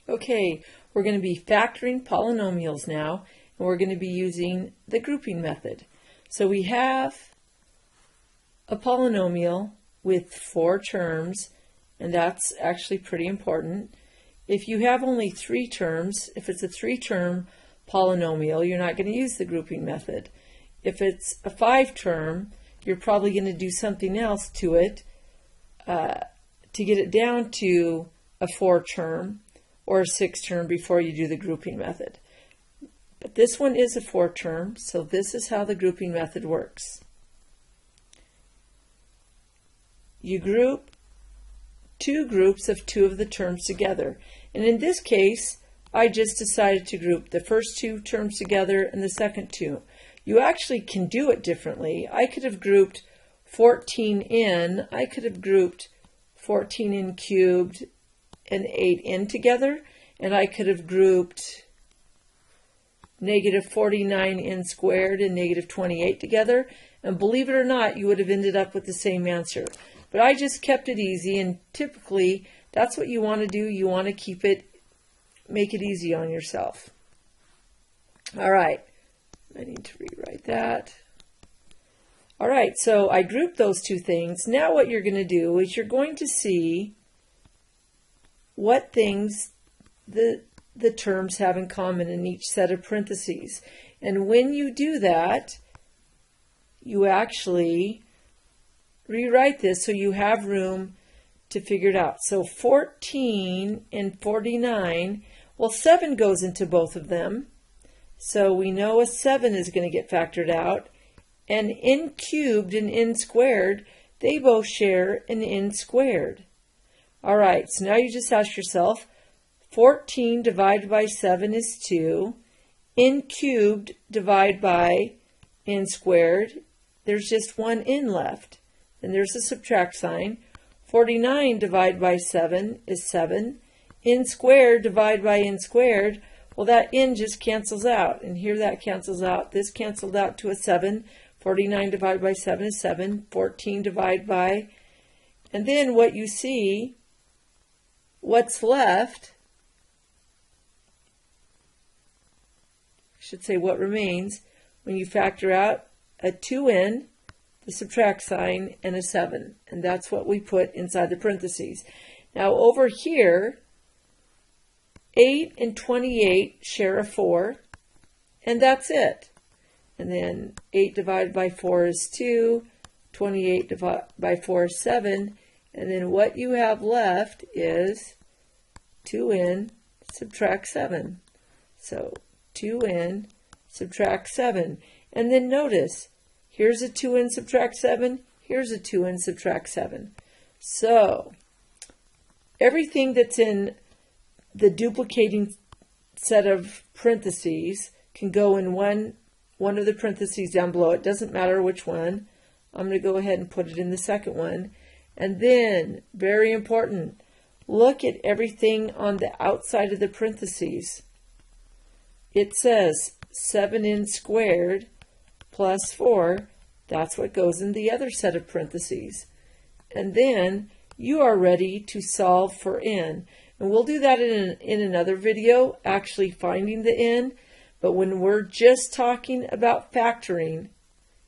Okay, we're going to be factoring polynomials now, and we're going to be using the grouping method. So we have a polynomial with 4 terms, and that's actually pretty important. If you have only 3 terms, if it's a 3-term polynomial, you're not going to use the grouping method. If it's a 5-term, you're probably going to do something else to it to get it down to a 4-term or a 6-term before you do the grouping method. But this one is a 4-term, so this is how the grouping method works. You group 2 groups of 2 of the terms together. And in this case, I just decided to group the first 2 terms together and the second 2. You actually can do it differently. I could have grouped 14n, I could have grouped 14n cubed and 8n together, and I could have grouped negative 49n squared and negative 28 together, and believe it or not, you would have ended up with the same answer. But I just kept it easy, and typically that's what you want to do. You want to make it easy on yourself. All right, I need to rewrite that. All right, so I grouped those 2 things. Now what you're going to do is you're going to see what things the terms have in common in each set of parentheses. And when you do that, you actually rewrite this so you have room to figure it out. So 14 and 49, well, 7 goes into both of them. So we know a 7 is going to get factored out. And n cubed and n squared, they both share an n squared. All right, so now you just ask yourself, 14 divided by 7 is 2. N cubed divided by n squared, there's just one n left. And there's a subtract sign. 49 divided by 7 is 7. N squared divided by n squared, well, that n just cancels out. And here that cancels out. This canceled out to a 7. 49 divided by 7 is 7. 14 divided by, and then what you see, what's left, I should say what remains, when you factor out a 2n, the subtract sign, and a 7. And that's what we put inside the parentheses. Now over here, 8 and 28 share a 4, and that's it. And then 8 divided by 4 is 2, 28 divided by 4 is 7, and then what you have left is 2n subtract 7. So 2n subtract 7. And then notice, here's a 2n subtract 7, here's a 2n subtract 7. So everything that's in the duplicating set of parentheses can go in one of the parentheses down below. It doesn't matter which one. I'm going to go ahead and put it in the second one. And then, very important, look at everything on the outside of the parentheses. It says 7n squared plus 4. That's what goes in the other set of parentheses. And then you are ready to solve for n. And we'll do that in another video, actually finding the n. But when we're just talking about factoring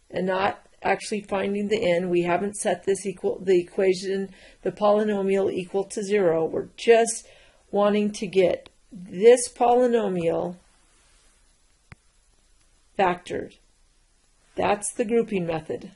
and not actually finding the n, we haven't set the equation, the polynomial equal to 0. We're just wanting to get this polynomial factored. That's the grouping method.